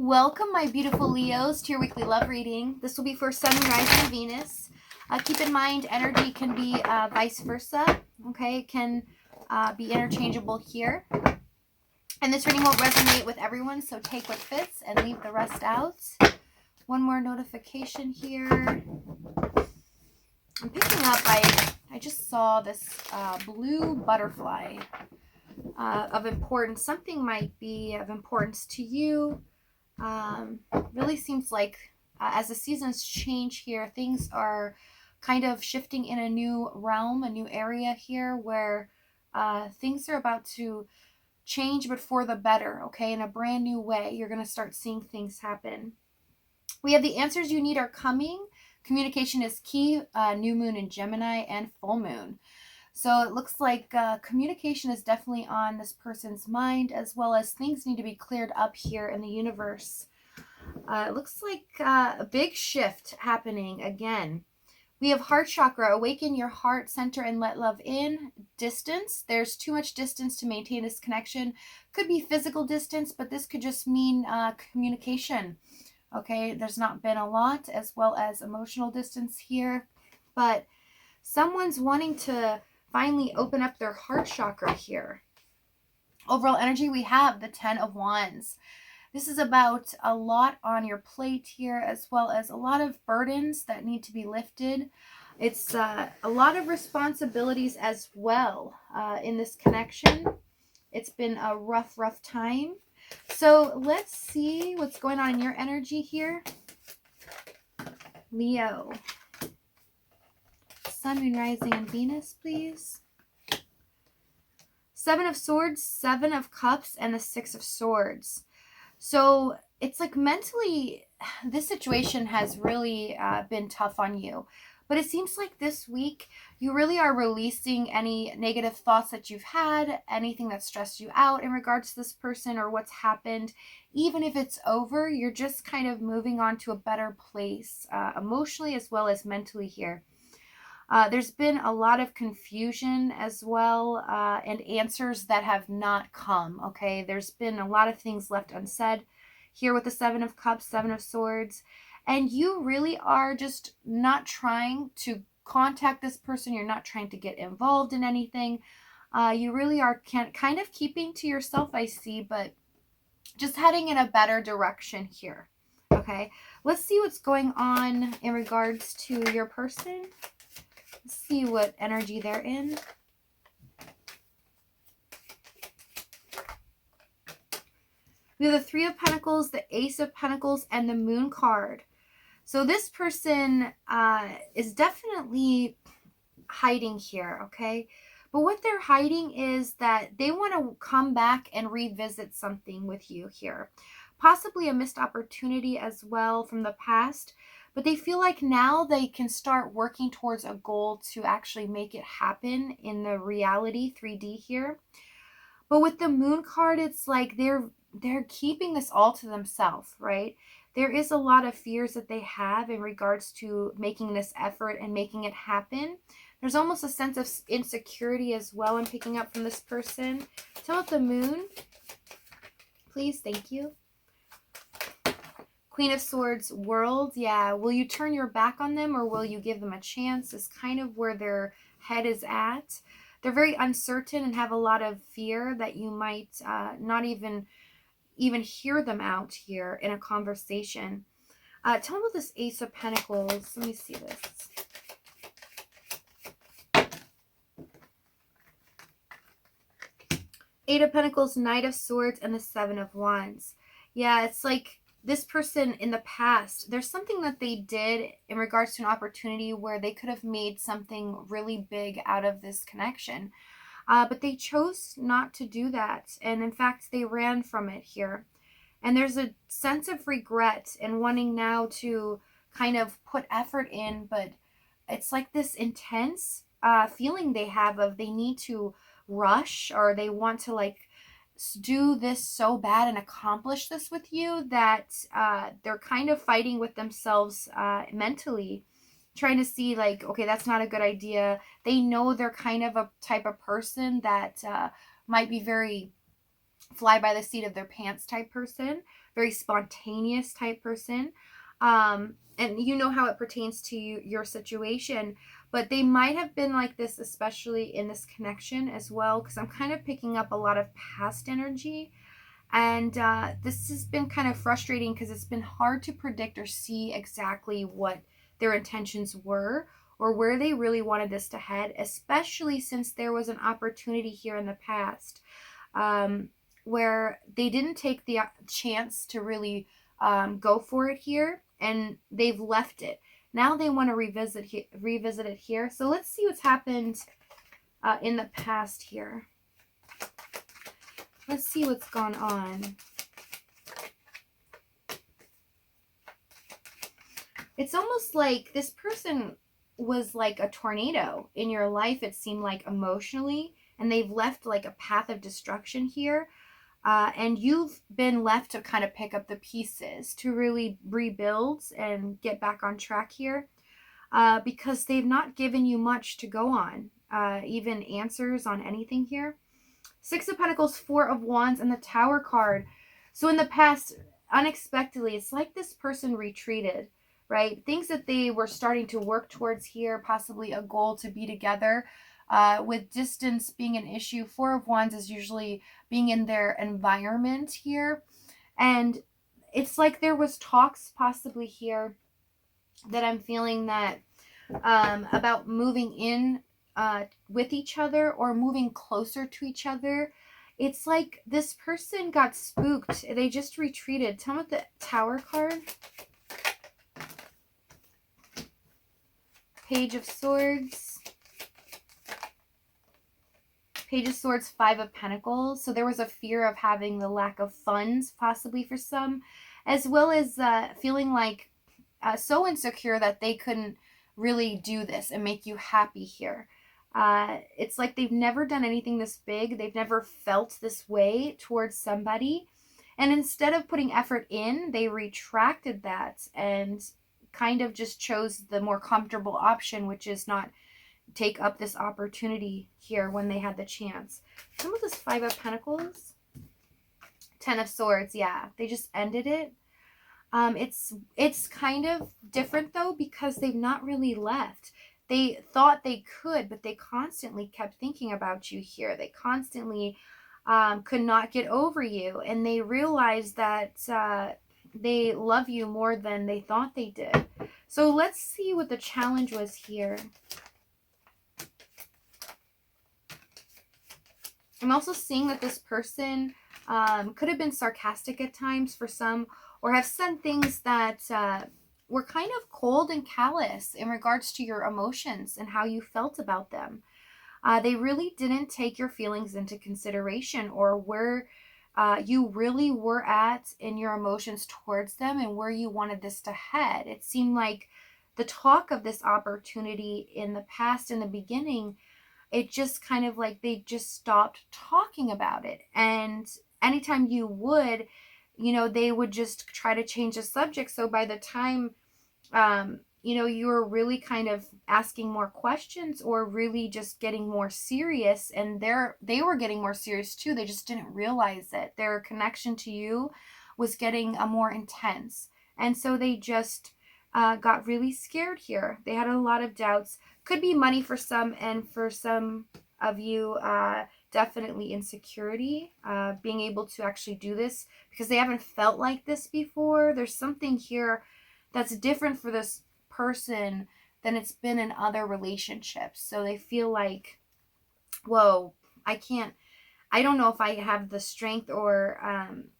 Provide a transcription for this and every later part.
Welcome, my beautiful Leos, to your weekly love reading. This will be for Sun, Rising, and Venus. Keep in mind, energy can be vice versa. Okay, it can be interchangeable here. And this reading won't resonate with everyone, so take what fits and leave the rest out. One more notification here. I'm picking up, I just saw this blue butterfly of importance. Something might be of importance to you. Really seems like as the seasons change here, things are kind of shifting in a new realm, a new area here where things are about to change, but for the better, okay? In a brand new way, you're going to start seeing things happen. We have the answers you need are coming. Communication is key, new moon in Gemini and full moon. So it looks like communication is definitely on this person's mind, as well as things need to be cleared up here in the universe. It looks like a big shift happening again. We have heart chakra. Awaken your heart center and let love in. Distance. There's too much distance to maintain this connection. Could be physical distance, but this could just mean communication. Okay, there's not been a lot, as well as emotional distance here. But someone's wanting to finally open up their heart chakra here. Overall energy, we have the 10 of Wands. This is about a lot on your plate here, as well as a lot of burdens that need to be lifted. It's a lot of responsibilities as well in this connection. It's been a rough time. So let's see what's going on in your energy here. Leo. Sun, Moon, Rising, and Venus, please. 7 of Swords, 7 of Cups, and the 6 of Swords. So it's like mentally, this situation has really been tough on you. But it seems like this week, you really are releasing any negative thoughts that you've had, anything that stressed you out in regards to this person or what's happened. Even if it's over, you're just kind of moving on to a better place, emotionally as well as mentally here. There's been a lot of confusion as well, and answers that have not come, okay? There's been a lot of things left unsaid here with the 7 of Cups, 7 of Swords, and you really are just not trying to contact this person. You're not trying to get involved in anything. You really are kind of keeping to yourself, I see, but just heading in a better direction here, okay? Let's see what's going on in regards to your person. See what energy they're in. We have the 3 of Pentacles, the Ace of Pentacles, and the Moon card. So this person is definitely hiding here, okay? But what they're hiding is that they want to come back and revisit something with you here. Possibly a missed opportunity as well from the past. But they feel like now they can start working towards a goal to actually make it happen in the reality 3D here. But with the Moon card, it's like they're keeping this all to themselves, right? There is a lot of fears that they have in regards to making this effort and making it happen. There's almost a sense of insecurity as well I'm picking up from this person. Tell about the Moon, please. Thank you. Queen of Swords, World. Yeah, will you turn your back on them or will you give them a chance? Is kind of where their head is at. They're very uncertain and have a lot of fear that you might not even hear them out here in a conversation. Tell me about this Ace of Pentacles. Let me see this. Eight of Pentacles, Knight of Swords, and the 7 of Wands. Yeah, it's like this person in the past, there's something that they did in regards to an opportunity where they could have made something really big out of this connection. But they chose not to do that. And in fact, they ran from it here. And there's a sense of regret and wanting now to kind of put effort in. But it's like this intense feeling they have of they need to rush, or they want to like do this so bad and accomplish this with you that they're kind of fighting with themselves mentally, trying to see like, okay, that's not a good idea. They know they're kind of a type of person that might be very fly by the seat of their pants type person, very spontaneous type person. And you know how it pertains to your situation, but they might have been like this, especially in this connection as well, because I'm kind of picking up a lot of past energy. And this has been kind of frustrating because it's been hard to predict or see exactly what their intentions were or where they really wanted this to head, especially since there was an opportunity here in the past where they didn't take the chance to really go for it here, and they've left it. Now they want to revisit it here. So let's see what's happened in the past here. Let's see what's gone on. It's almost like this person was like a tornado in your life, it seemed like, emotionally, and they've left like a path of destruction here. And you've been left to kind of pick up the pieces to really rebuild and get back on track here, because they've not given you much to go on, even answers on anything here. Six of Pentacles, Four of Wands, and the Tower card. So in the past, unexpectedly, it's like this person retreated, right? Things that they were starting to work towards here, possibly a goal to be together, with distance being an issue. Four of Wands is usually being in their environment here. And it's like there was talks possibly here that I'm feeling that about moving in with each other or moving closer to each other. It's like this person got spooked. They just retreated. Tell me what the Tower card. Page of Swords. Page of Swords, Five of Pentacles. So there was a fear of having the lack of funds possibly for some, as well as feeling like so insecure that they couldn't really do this and make you happy here. It's like they've never done anything this big. They've never felt this way towards somebody. And instead of putting effort in, they retracted that and kind of just chose the more comfortable option, which is not take up this opportunity here when they had the chance. Some of this Five of Pentacles. Ten of Swords, yeah. They just ended it. It's kind of different though, because they've not really left. They thought they could, but they constantly kept thinking about you here. They constantly could not get over you. And they realized that they love you more than they thought they did. So let's see what the challenge was here. I'm also seeing that this person could have been sarcastic at times for some, or have said things that were kind of cold and callous in regards to your emotions and how you felt about them. They really didn't take your feelings into consideration, or where you really were at in your emotions towards them and where you wanted this to head. It seemed like the talk of this opportunity in the past, in the beginning, it just kind of like they just stopped talking about it. And anytime you would, you know, they would just try to change the subject. So by the time, you know, you were really kind of asking more questions or really just getting more serious, and they were getting more serious too. They just didn't realize it. Their connection to you was getting more intense. And so they just got really scared here. They had a lot of doubts. Could be money for some, and for some of you, definitely insecurity, being able to actually do this because they haven't felt like this before. There's something here that's different for this person than it's been in other relationships. So they feel like, whoa, I don't know if I have the strength or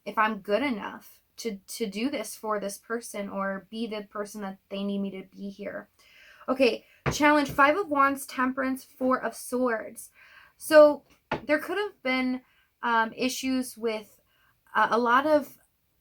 if I'm good enough to do this for this person or be the person that they need me to be here. Okay, challenge, Five of Wands, Temperance, Four of Swords. So there could have been issues with a lot of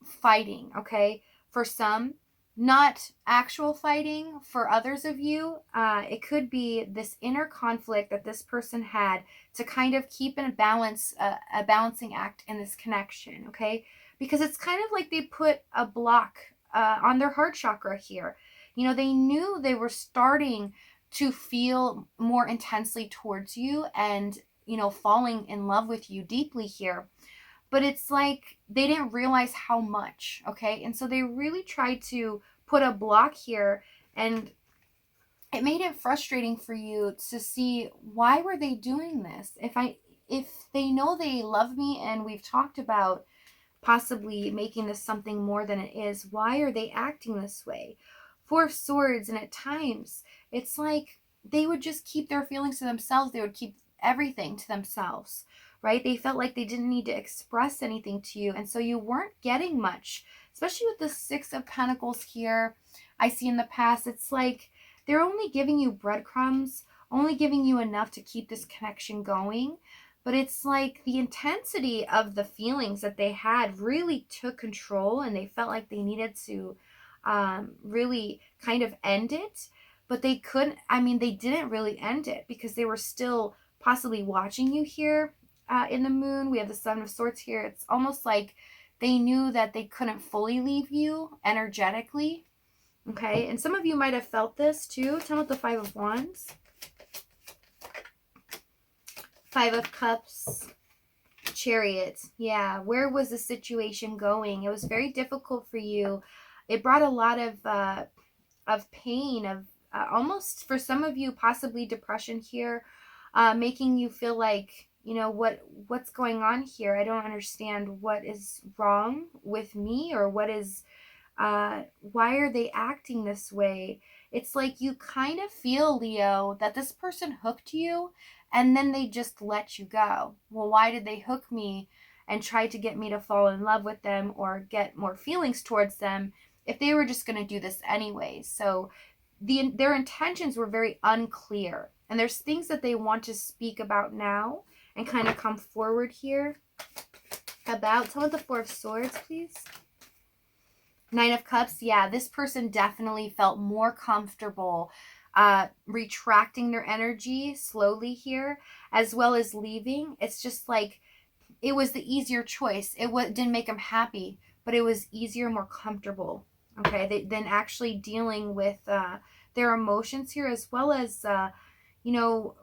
fighting, okay? For some, not actual fighting. For others of you, it could be this inner conflict that this person had to kind of keep in balance, a balancing act in this connection, okay? Because it's kind of like they put a block on their heart chakra here. You know, they knew they were starting to feel more intensely towards you and, you know, falling in love with you deeply here. but it's like they didn't realize how much, okay? And so they really tried to put a block here, and it made it frustrating for you to see, why were they doing this? If they know they love me, and we've talked about possibly making this something more than it is, why are they acting this way? Four of Swords, and at times it's like they would just keep their feelings to themselves. They would keep everything to themselves, right? They felt like they didn't need to express anything to you, and so you weren't getting much, especially with the Six of Pentacles here. I see in the past, it's like they're only giving you breadcrumbs, only giving you enough to keep this connection going. But it's like the intensity of the feelings that they had really took control, and they felt like they needed to really kind of end it. But they couldn't, I mean, they didn't really end it, because they were still possibly watching you here in the moon. We have the Seven of Swords here. It's almost like they knew that they couldn't fully leave you energetically. Okay, and some of you might have felt this too. Tell me about the Five of Wands. Five of Cups. Chariot. Yeah, where was the situation going? It was very difficult for you. It brought a lot of pain, of almost, for some of you, possibly depression here, making you feel like, you know, what's going on here? I don't understand what is wrong with me, or what is why are they acting this way? It's like you kind of feel, Leo, that this person hooked you, and then they just let you go. Well, why did they hook me and try to get me to fall in love with them or get more feelings towards them if they were just going to do this anyways? So their intentions were very unclear, and there's things that they want to speak about now and kind of come forward here about. Tell me the Four of Swords, please. Nine of Cups. Yeah, this person definitely felt more comfortable retracting their energy slowly here, as well as leaving. It's just like it was the easier choice. It didn't make them happy, but it was easier, more comfortable, okay, than actually dealing with their emotions here, as well as you know,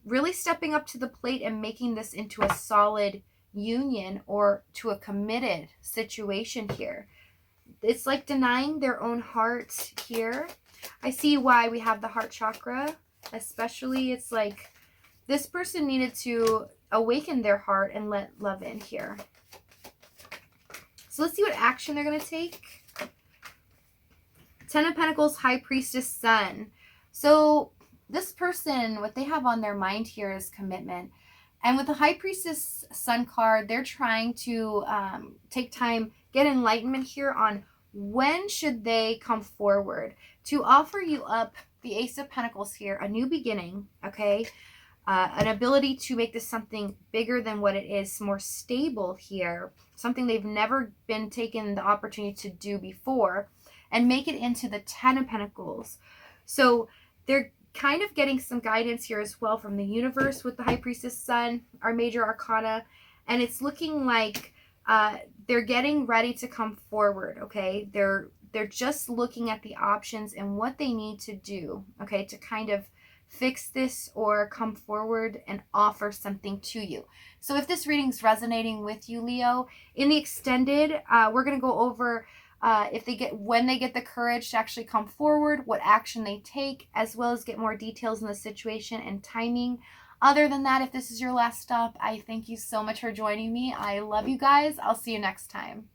really stepping up to the plate and making this into a solid union, or to a committed situation here. It's like denying their own heart here. I see why we have the heart chakra, especially. It's like this person needed to awaken their heart and let love in here. So let's see what action they're going to take. Ten of Pentacles, High Priestess, Sun. So this person, what they have on their mind here is commitment. And with the High Priestess Sun card, they're trying to take time, get enlightenment here on when should they come forward to offer you up the Ace of Pentacles here, a new beginning, okay? An ability to make this something bigger than what it is, more stable here, something they've never been taken the opportunity to do before, and make it into the Ten of Pentacles. So they're kind of getting some guidance here as well from the universe with the High Priestess Sun, our major arcana, and it's looking like they're getting ready to come forward, okay? They're just looking at the options and what they need to do, okay, to kind of fix this or come forward and offer something to you. So if this reading's resonating with you, Leo, in the extended, we're going to go over when they get the courage to actually come forward, what action they take, as well as get more details in the situation and timing. Other than that, if this is your last stop, I thank you so much for joining me. I love you guys. I'll see you next time.